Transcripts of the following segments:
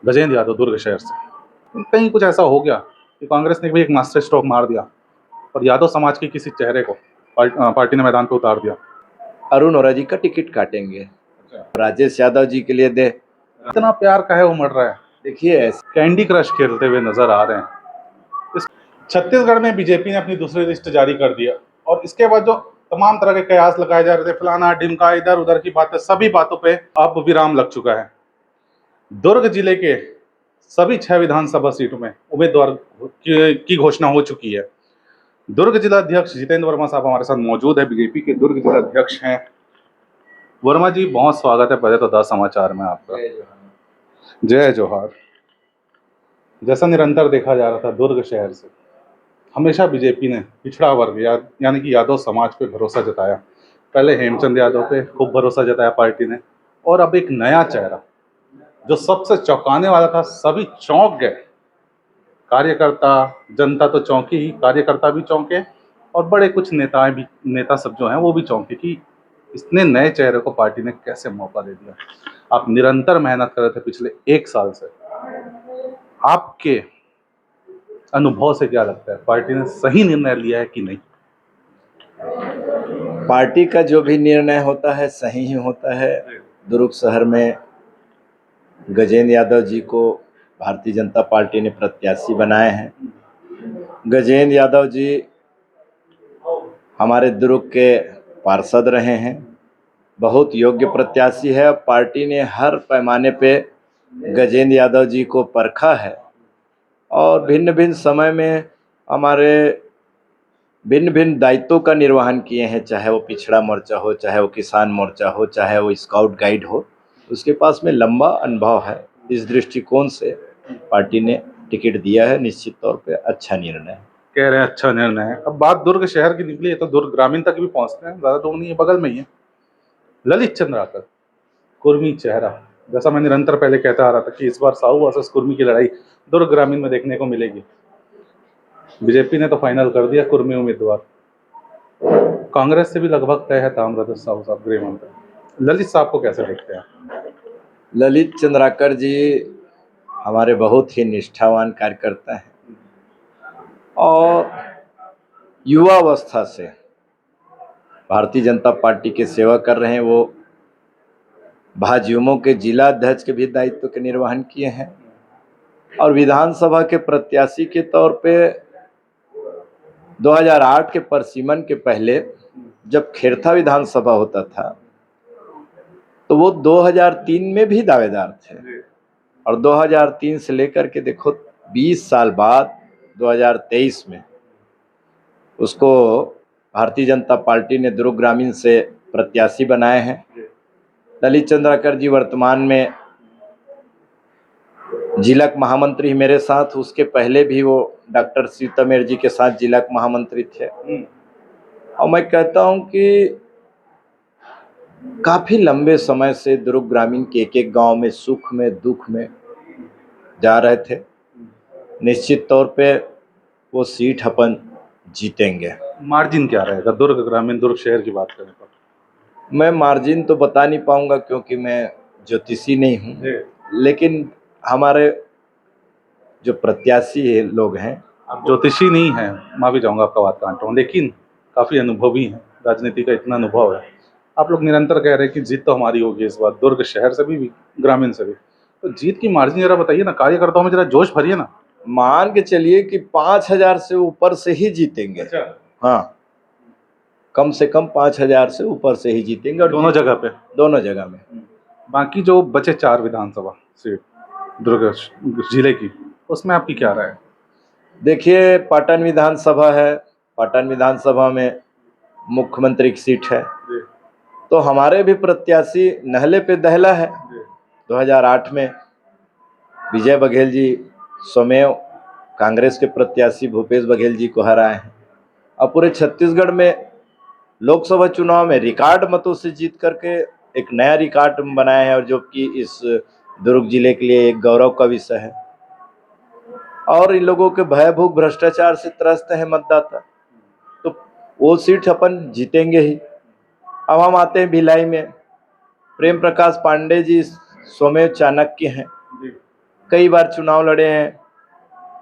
गजेंद्र यादव दुर्ग शहर से। कहीं कुछ ऐसा हो गया कि कांग्रेस ने भी एक मास्टर स्ट्रोक मार दिया और यादव समाज के किसी चेहरे को पार्टी ने मैदान पर उतार दिया। अरुण और जी का टिकट काटेंगे, राजेश यादव जी के लिए दे। इतना प्यार काहे उमड़ रहा है? देखिए, कैंडी क्रश खेलते हुए नजर आ रहे हैं। छत्तीसगढ़ में बीजेपी ने अपनी दूसरी लिस्ट जारी कर दिया और इसके बाद जो तमाम तरह के कयास लगाए जा रहे थे, फलाना ढिमका, इधर उधर की बातें, सभी बातों पे अब विराम लग चुका है। दुर्ग जिले के सभी 6 विधानसभा सीटों में उम्मीदवार की घोषणा हो चुकी है। दुर्ग जिला अध्यक्ष जितेंद्र वर्मा साहब हमारे साथ मौजूद है, बीजेपी के दुर्ग जिला अध्यक्ष हैं। वर्मा जी, बहुत स्वागत है पहले तो 10 समाचार में आपका। जय जोहार। जैसा निरंतर देखा जा रहा था, दुर्ग शहर से हमेशा बीजेपी ने पिछड़ा वर्ग यानी कि यादव समाज पे भरोसा जताया। पहले हेमचंद यादव पे खूब भरोसा जताया पार्टी ने, और अब एक नया चेहरा जो सबसे चौंकाने वाला था, सभी चौंक गए। कार्यकर्ता, जनता तो चौंकी ही, कार्यकर्ता भी चौंके और बड़े कुछ नेता सब जो हैं वो भी चौंके कि इतने नए चेहरे को पार्टी ने कैसे मौका दे दिया। आप निरंतर मेहनत कर रहे थे पिछले 1 साल से, आपके अनुभव से क्या लगता है, पार्टी ने सही निर्णय लिया है कि नहीं? पार्टी का जो भी निर्णय होता है सही ही होता है। दुर्ग शहर में गजेंद्र यादव जी को भारतीय जनता पार्टी ने प्रत्याशी बनाए हैं। गजेंद्र यादव जी हमारे दुर्ग के पार्षद रहे हैं, बहुत योग्य प्रत्याशी है। पार्टी ने हर पैमाने पे गजेंद्र यादव जी को परखा है और भिन्न भिन्न समय में हमारे भिन्न भिन्न दायित्वों का निर्वहन किए हैं, चाहे वो पिछड़ा मोर्चा हो, चाहे वो किसान मोर्चा हो, चाहे वो स्काउट गाइड हो। उसके पास में लंबा अनुभव है। इस दृष्टिकोण से पार्टी ने टिकट दिया है। निश्चित तौर पे अच्छा निर्णय है। कह रहे हैं अच्छा निर्णय है। अब बात दुर्ग शहर की निकली है तो दुर्ग ग्रामीण तक भी पहुंचते हैं, ज़्यादा दूर नहीं है, बगल में ही है। ललित चंद्राकर, कुर्मी चेहरा, जैसा मैं निरंतर पहले कहता आ रहा था कि इस बार साहू वर्सेस कुर्मी की लड़ाई दुर्ग ग्रामीण में देखने को मिलेगी। बीजेपी ने तो फाइनल कर दिया कुर्मी उम्मीदवार, कांग्रेस से भी लगभग तय है ताम्रध्वज साहू साहब गृह मंत्री। ललित साहब को कैसे देखते हैं? ललित चंद्राकर जी हमारे बहुत ही निष्ठावान कार्यकर्ता हैं और युवावस्था से भारतीय जनता पार्टी की सेवा कर रहे हैं। वो भाजयुमो के जिला अध्यक्ष के भी दायित्व के निर्वहन किए हैं और विधानसभा के प्रत्याशी के तौर पे 2008 के परिसीमन के पहले जब खेरथा विधानसभा होता था तो वो 2003 में भी दावेदार थे और 2003 से लेकर के देखो 20 साल बाद 2023 में उसको भारतीय जनता पार्टी ने दुर्ग ग्रामीण से प्रत्याशी बनाए हैं। ललित चंद्राकर जी वर्तमान में जिला महामंत्री मेरे साथ, उसके पहले भी वो डॉक्टर सीतामेर जी के साथ जिला महामंत्री थे। और मैं कहता हूं कि काफी लंबे समय से दुर्ग ग्रामीण के एक एक गांव में सुख में दुख में जा रहे थे। निश्चित तौर पे वो सीट अपन जीतेंगे। मार्जिन क्या रहेगा दुर्ग ग्रामीण, दुर्ग शहर की बात करें तो? मैं मार्जिन तो बता नहीं पाऊंगा क्योंकि मैं ज्योतिषी नहीं हूँ, लेकिन हमारे जो प्रत्याशी लोग हैं। आप ज्योतिषी नहीं हैं, मैं भी जाऊंगा आपका बात काट रहा हूँ, लेकिन काफ़ी अनुभवी हैं, राजनीति का इतना अनुभव है। आप लोग निरंतर कह रहे हैं कि जीत तो हमारी होगी इस बार, दुर्ग शहर से भी ग्रामीण से भी। तो जीत की मार्जिन जरा बताइए ना, कार्यकर्ताओं में जरा जोश भरिए ना। मान के चलिए कि 5,000 से ऊपर से ही जीतेंगे। अच्छा। हाँ, कम से कम 5,000 से ऊपर से ही जीतेंगे और दोनों जगह पे? दोनों जगह में। बाकी जो बचे 4 विधानसभा सीट दुर्ग जिले की, उसमें आपकी क्या राय है? देखिए, पाटन विधानसभा है, पाटन विधानसभा में मुख्यमंत्री की सीट है, तो हमारे भी प्रत्याशी नहले पे दहला है। 2008 में विजय बघेल जी स्वमेव कांग्रेस के प्रत्याशी भूपेश बघेल जी को हराए हैं और पूरे छत्तीसगढ़ में लोकसभा चुनाव में रिकॉर्ड मतों से जीत करके एक नया रिकॉर्ड बनाए हैं और जो कि इस दुर्ग जिले के लिए एक गौरव का विषय है। और इन लोगों के भयभूत भ्रष्टाचार से त्रस्त है मतदाता, तो वो सीट अपन जीतेंगे ही। अब हम आते हैं भिलाई में। प्रेम प्रकाश पांडे जी स्वमेव चाणक्य हैं, कई बार चुनाव लड़े हैं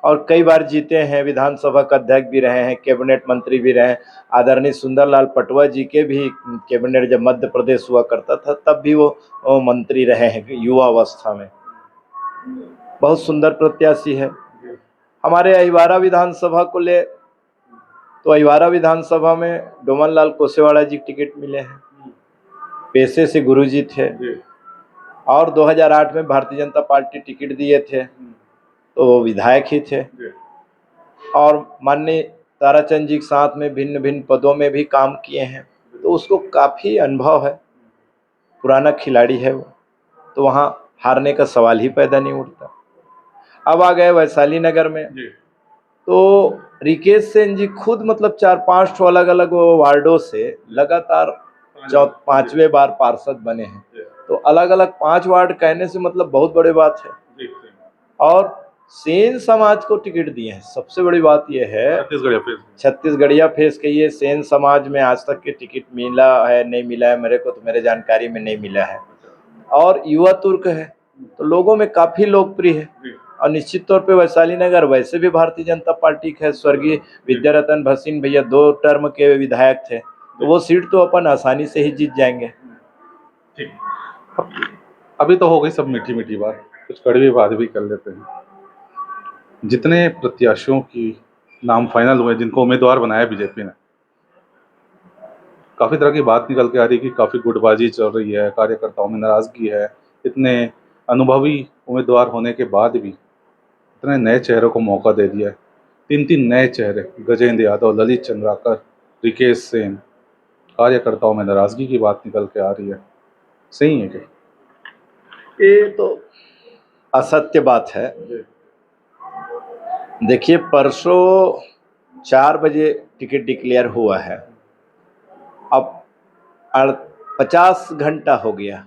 और कई बार जीते हैं, विधानसभा का अध्यक्ष भी रहे हैं, कैबिनेट मंत्री भी रहे हैं। आदरणीय सुंदरलाल पटवा जी के भी कैबिनेट जब मध्य प्रदेश हुआ करता था तब भी वो मंत्री रहे हैं युवा अवस्था में। बहुत सुंदर प्रत्याशी है। हमारे अहिवारा विधानसभा को ले तो अहिवारा विधानसभा में डोमन लाल कोसेवाड़ा जी टिकट मिले हैं, पेशे से गुरुजी थे और 2008 में भारतीय जनता पार्टी टिकट दिए थे तो वो विधायक ही थे और माननीय ताराचंद जी के साथ में भिन्न भिन्न पदों में भी काम किए हैं, तो उसको काफ़ी अनुभव है, पुराना खिलाड़ी है वो, तो वहाँ हारने का सवाल ही पैदा नहीं उठता। अब आ गए वैशाली नगर में तो रिकेश सेन जी खुद मतलब 4-5 अलग अलग वार्डों से लगातार 5वें बार पार्षद बने हैं, तो अलग अलग 5 वार्ड कहने से मतलब बहुत बड़ी बात है। और सेन समाज को टिकट दिए हैं, सबसे बड़ी बात यह है छत्तीसगढ़िया फेस कहिए, सेन समाज में आज तक के टिकट मिला है नहीं मिला है, मेरे को तो मेरे जानकारी में नहीं मिला है। और युवा तुर्क है तो लोगों में काफ़ी लोकप्रिय है और निश्चित तौर पे वैशाली नगर वैसे भी भारतीय जनता पार्टी के स्वर्गीय विद्यारतन भसीन भैया 2 टर्म के विधायक थे, तो वो सीट तो अपन आसानी से ही जीत जाएंगे। ठीक, अभी तो हो गई सब मीठी मीठी बात, कुछ कड़वी बात भी कर लेते हैं। जितने प्रत्याशियों की नाम फाइनल हुए, जिनको उम्मीदवार बनाया बीजेपी ने, काफ़ी तरह की बात निकल के आ रही कि काफ़ी गुटबाजी चल रही है, कार्यकर्ताओं में नाराज़गी है। इतने अनुभवी उम्मीदवार होने के बाद भी इतने नए चेहरों को मौका दे दिया है। 3 नए चेहरे, गजेंद्र यादव, ललित चंद्राकर, रिकेश सेन, कार्यकर्ताओं में नाराज़गी की बात निकल के आ रही है। सही है क्या? ये तो असत्य बात है। देखिए, परसों 4 बजे टिकट डिक्लेयर हुआ है, अब 50 घंटा हो गया।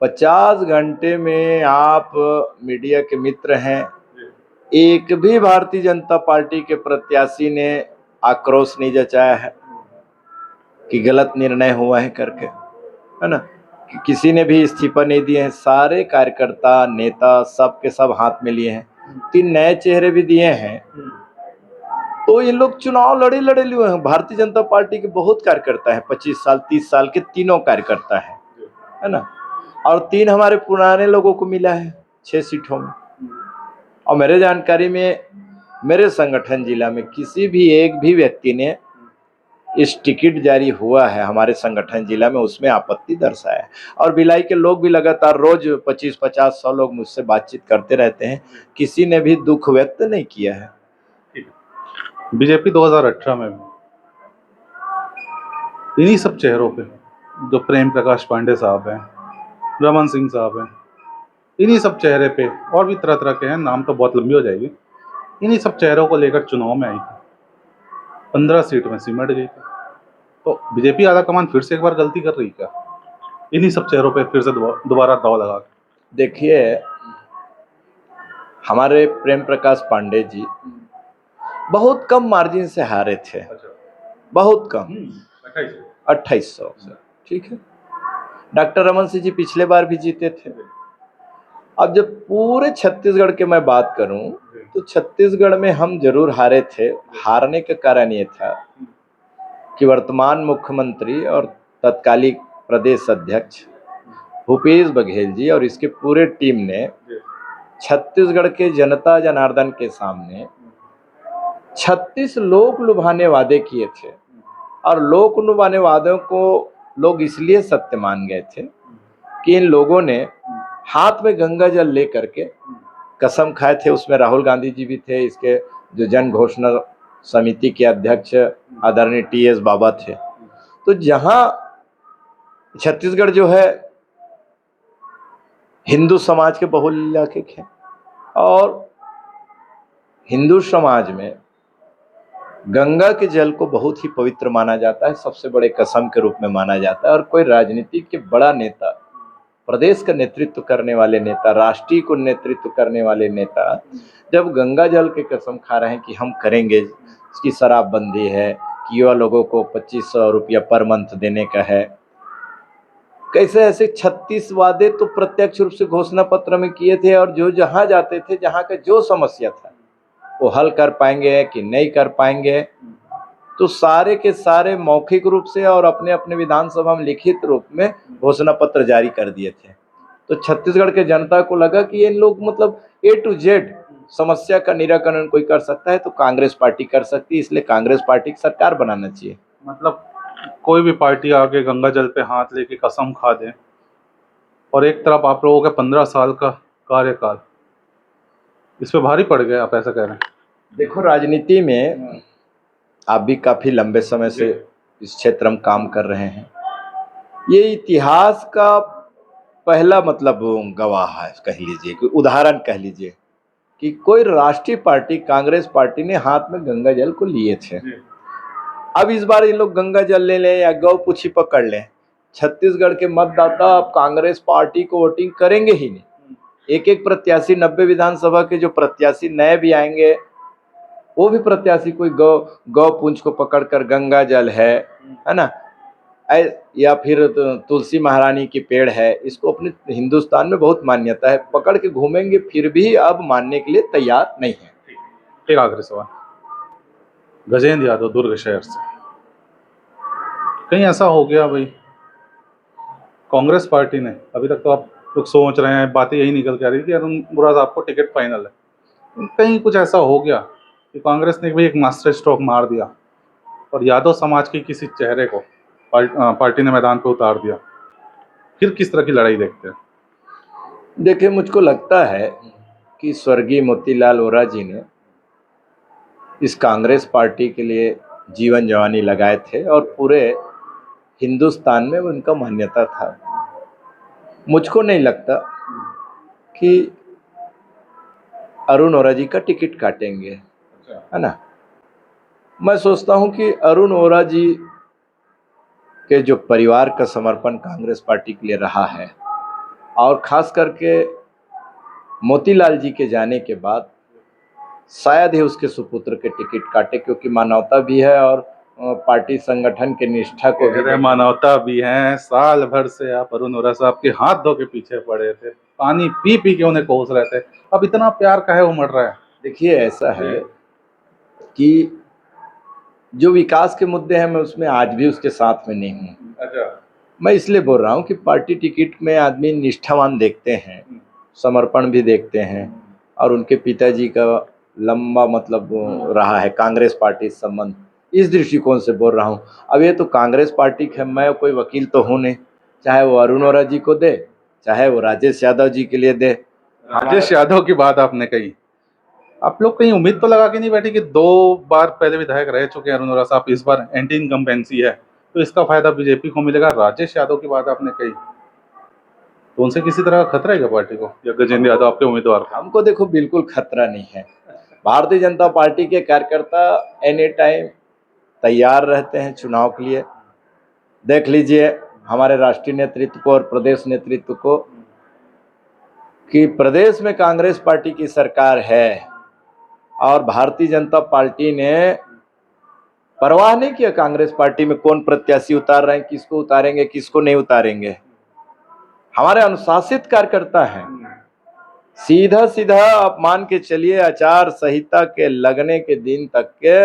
50 घंटे में आप मीडिया के मित्र हैं, एक भी भारतीय जनता पार्टी के प्रत्याशी ने आक्रोश नहीं जताया है कि गलत निर्णय हुआ है करके, है ना, कि किसी ने भी इस्तीफा नहीं दिए हैं। सारे कार्यकर्ता नेता सब के सब हाथ में लिए हैं। 3 नए चेहरे भी दिए हैं, तो ये लोग चुनाव लड़े हुए हैं। भारतीय जनता पार्टी के बहुत कार्यकर्ता है, 25 साल 30 साल के तीनों कार्यकर्ता है ना, और 3 हमारे पुराने लोगों को मिला है 6 सीटों में। और मेरे जानकारी में मेरे संगठन जिला में किसी भी एक भी व्यक्ति ने इस टिकट जारी हुआ है हमारे संगठन जिला में उसमें आपत्ति दर्शाया है। और भिलाई के लोग भी लगातार रोज 25-50-100 लोग मुझसे बातचीत करते रहते हैं, किसी ने भी दुख व्यक्त नहीं किया है। बीजेपी 2018 में इन्हीं सब चेहरों पे, जो प्रेम प्रकाश पांडे साहब हैं, रमन सिंह साहब हैं, इन्हीं सब चेहरे पे, और भी तरह तरह के हैं, नाम तो बहुत लंबी हो जाएगी, इन्हीं सब चेहरों को लेकर चुनाव में आई थी, 15 सीट में सिमट गई थी। तो बीजेपी आला कमान फिर से एक बार गलती कर रही क्या, इन्हीं सब चेहरों पे फिर से दोबारा दाव लगा? देखिए, हमारे प्रेम प्रकाश पांडे जी बहुत कम मार्जिन से हारे थे। अच्छा। बहुत कम, 2800 से, ठीक है। डॉक्टर रमन सिंह जी पिछले बार भी जीते थे। अब जब पूरे छत्तीसगढ़ के मैं बात करूं तो छत्तीसगढ़ में हम जरूर हारे थे। हारने का कारण ये था कि वर्तमान मुख्यमंत्री और तत्कालीन प्रदेश अध्यक्ष भूपेश बघेल जी और इसके पूरे टीम ने छत्तीसगढ़ के जनता जनार्दन के सामने 36 लोक लुभाने वादे किए थे, और लोक लुभाने वादों को लोग इसलिए सत्य मान गए थे कि इन लोगों ने हाथ में गंगा जल लेकर के कसम खाए थे। उसमें राहुल गांधी जी भी थे, इसके जो जन घोषणा समिति के अध्यक्ष आदरणीय TS बाबा थे। तो जहां छत्तीसगढ़ जो है हिंदू समाज के बहुल इलाके हैं, और हिंदू समाज में गंगा के जल को बहुत ही पवित्र माना जाता है, सबसे बड़े कसम के रूप में माना जाता है। और कोई राजनीति के बड़ा नेता, प्रदेश का नेतृत्व करने वाले नेता, राष्ट्रीय को नेतृत्व करने वाले नेता जब गंगा जल के कसम खा रहे हैं कि हम करेंगे, इसकी शराबबंदी है, कि युवा लोगों को 2500 रुपया पर मंथ देने का है, कैसे ऐसे 36 वादे तो प्रत्यक्ष रूप से घोषणा पत्र में किए थे, और जो जहां जाते थे, जहां का जो समस्या था वो हल कर पाएंगे कि नहीं कर पाएंगे, तो सारे के सारे मौखिक रूप से और अपने अपने विधानसभा में लिखित रूप में घोषणा पत्र जारी कर दिए थे। तो छत्तीसगढ़ के जनता को लगा कि ये लोग मतलब A to Z समस्या का निराकरण कोई कर सकता है तो कांग्रेस पार्टी कर सकती है, इसलिए कांग्रेस पार्टी की सरकार बनाना चाहिए। मतलब कोई भी पार्टी आके गंगा जल पे हाथ लेके कसम खा दे, और एक तरफ आप लोगों का 15 साल का कार्यकाल, इस पे भारी पड़ गया, आप ऐसा कह रहे हैं? देखो, राजनीति में आप भी काफी लंबे समय से इस क्षेत्र में काम कर रहे हैं। ये इतिहास का पहला मतलब गवाह है, कह लीजिए, कोई उदाहरण कह लीजिए, कि कोई राष्ट्रीय पार्टी कांग्रेस पार्टी ने हाथ में गंगा जल को लिए थे। अब इस बार ये लोग गंगा जल ले लें या गौ पूछी पकड़ लें, छत्तीसगढ़ के मतदाता अब कांग्रेस पार्टी को वोटिंग करेंगे ही नहीं। एक एक प्रत्याशी, 90 विधानसभा के जो प्रत्याशी नए भी आएंगे, वो भी प्रत्याशी कोई गौ पूंछ को पकड़कर गंगा जल है ना, या फिर तुलसी महारानी की पेड़ है, इसको अपने हिंदुस्तान में बहुत मान्यता है, पकड़ के घूमेंगे, फिर भी अब मानने के लिए तैयार नहीं है। एक आखिरी सवाल, गजेंद्र यादव दुर्ग शहर से, कहीं ऐसा हो गया भाई कांग्रेस पार्टी ने, अभी तक तो आप लोग सोच रहे हैं, बातें यही निकल के आ रही थी अरुण बुरा साहब को टिकट फाइनल है, कहीं कुछ ऐसा हो गया कि कांग्रेस ने भी एक मास्टर स्ट्रोक मार दिया और यादव समाज के किसी चेहरे को पार्टी ने मैदान पे उतार दिया, फिर किस तरह की लड़ाई देखते हैं? देखिए, मुझको लगता है कि स्वर्गीय मोतीलाल वोरा जी ने इस कांग्रेस पार्टी के लिए जीवन जवानी लगाए थे और पूरे हिंदुस्तान में उनका मान्यता था। मुझको नहीं लगता कि अरुण वोरा जी का टिकट काटेंगे, है ना। मैं सोचता हूं कि अरुण वोरा जी के जो परिवार का समर्पण कांग्रेस पार्टी के लिए रहा है, और खास करके मोतीलाल जी के जाने के बाद शायद ही उसके सुपुत्र के टिकट काटे, क्योंकि मानवता भी है और पार्टी संगठन के निष्ठा को भी, मानवता भी है। साल भर से आप अरुण वोरा साहब के हाथ धो के पीछे पड़े थे, पानी पी पी के उन्हें कोस रहे थे, अब इतना प्यार काहे उमड़ रहा है? देखिए, ऐसा है कि जो विकास के मुद्दे हैं, मैं उसमें आज भी उसके साथ में नहीं हूँ। अच्छा, मैं इसलिए बोल रहा हूँ कि पार्टी टिकट में आदमी निष्ठावान देखते हैं, समर्पण भी देखते हैं, और उनके पिताजी का लंबा मतलब रहा है कांग्रेस पार्टी से संबंध, इस दृष्टिकोण से बोल रहा हूँ। अब ये तो कांग्रेस पार्टी है, मैं कोई वकील तो हूँ नहीं, चाहे वो अरुण वोरा जी को दे, चाहे वो राजेश यादव जी के लिए दे। राजेश यादव की बात आपने कही, आप लोग कहीं उम्मीद तो लगा के नहीं बैठे कि 2 बार पहले विधायक रह चुके हैं अरुण वोरा साहब, इस बार एंटी इनकम्बेंसी है तो इसका फायदा बीजेपी को मिलेगा? राजेश यादव की बात आपने कही, तो उनसे किसी तरह का खतरा है क्या पार्टी को, या गजेंद्र यादव आपके उम्मीदवार को? हमको देखो, बिल्कुल खतरा नहीं है। भारतीय जनता पार्टी के कार्यकर्ता एनी टाइम तैयार रहते हैं चुनाव के लिए। देख लीजिए हमारे राष्ट्रीय नेतृत्व को और प्रदेश नेतृत्व को, कि प्रदेश में कांग्रेस पार्टी की सरकार है और भारतीय जनता पार्टी ने परवाह नहीं किया कांग्रेस पार्टी में कौन प्रत्याशी उतार रहे हैं, किसको उतारेंगे किसको नहीं उतारेंगे। हमारे अनुशासित कार्यकर्ता हैं, सीधा सीधा आप मान के चलिए आचार संहिता के लगने के दिन तक के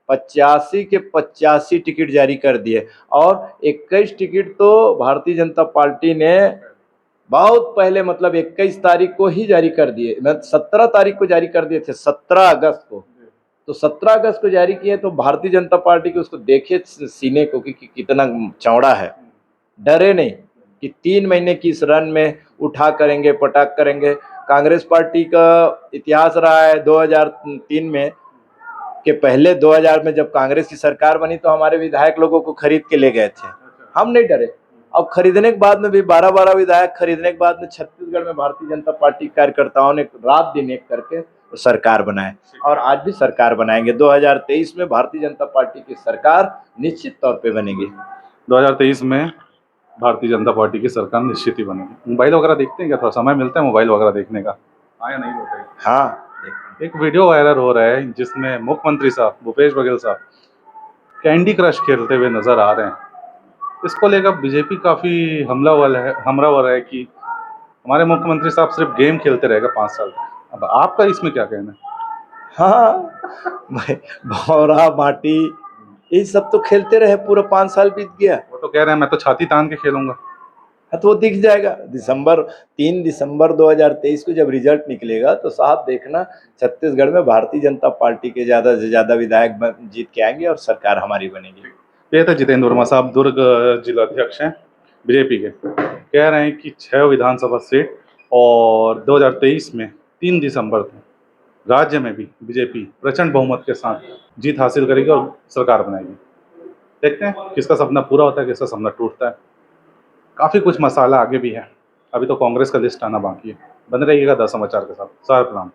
85 के 85 टिकट जारी कर दिए, और 21 टिकट तो भारतीय जनता पार्टी ने बहुत पहले मतलब 21 तारीख को ही जारी कर दिए, मैं 17 तारीख को जारी कर दिए थे, 17 अगस्त को। तो 17 अगस्त को जारी किए, तो भारतीय जनता पार्टी के उसको देखिए सीने को कि कितना चौड़ा है, डरे नहीं कि 3 महीने की इस रन में उठा करेंगे पटाख करेंगे। कांग्रेस पार्टी का इतिहास रहा है 2003 में, के पहले 2000 में जब कांग्रेस की सरकार बनी तो हमारे विधायक लोगों को खरीद के ले गए थे, हम नहीं डरे। अब खरीदने के बाद में भी 12-12 विधायक खरीदने के बाद में छत्तीसगढ़ में भारतीय जनता पार्टी कार्यकर्ताओं ने रात दिन एक करके सरकार बनाए, और आज भी सरकार बनाएंगे। 2023 में भारतीय जनता पार्टी की सरकार निश्चित तौर पे बनेगी। 2023 में भारतीय जनता पार्टी की सरकार निश्चित ही बनेगी। मोबाइल वगैरह देखते हैं क्या? थोड़ा समय मिलता है मोबाइल वगैरह देखने का? हाँ या नहीं बताइए। हाँ, एक वीडियो वायरल हो रहा है जिसमें मुख्यमंत्री साहब भूपेश बघेल साहब कैंडी क्रश खेलते हुए नजर आ रहे हैं, इसको लेकर बीजेपी काफ़ी हमलावर है कि हमारे मुख्यमंत्री साहब सिर्फ गेम खेलते रहेगा 5 साल तक। अब आपका इसमें क्या कहना है? हाँ भाई, भौरा माटी ये सब तो खेलते रहे, पूरा 5 साल बीत गया। वो तो कह रहे हैं मैं तो छाती तान के खेलूंगा। हाँ तो वो दिख जाएगा 3 दिसंबर 2023 को जब रिजल्ट निकलेगा तो साहब देखना, छत्तीसगढ़ में भारतीय जनता पार्टी के ज़्यादा से ज़्यादा विधायक जीत के आएंगे और सरकार हमारी बनेगी। ये थे जितेंद्र वर्मा साहब, दुर्ग जिलाध्यक्ष हैं बीजेपी के। कह रहे हैं कि 6 विधानसभा सीट और 2023 में 3 दिसंबर को राज्य में भी बीजेपी प्रचंड बहुमत के साथ जीत हासिल करेगी और सरकार बनाएगी। देखते हैं किसका सपना पूरा होता है, किसका सपना टूटता है। काफ़ी कुछ मसाला आगे भी है, अभी तो कांग्रेस का लिस्ट आना बाकी है। बने रहिएगा 10 समाचार के साथ। सारा प्रणाम।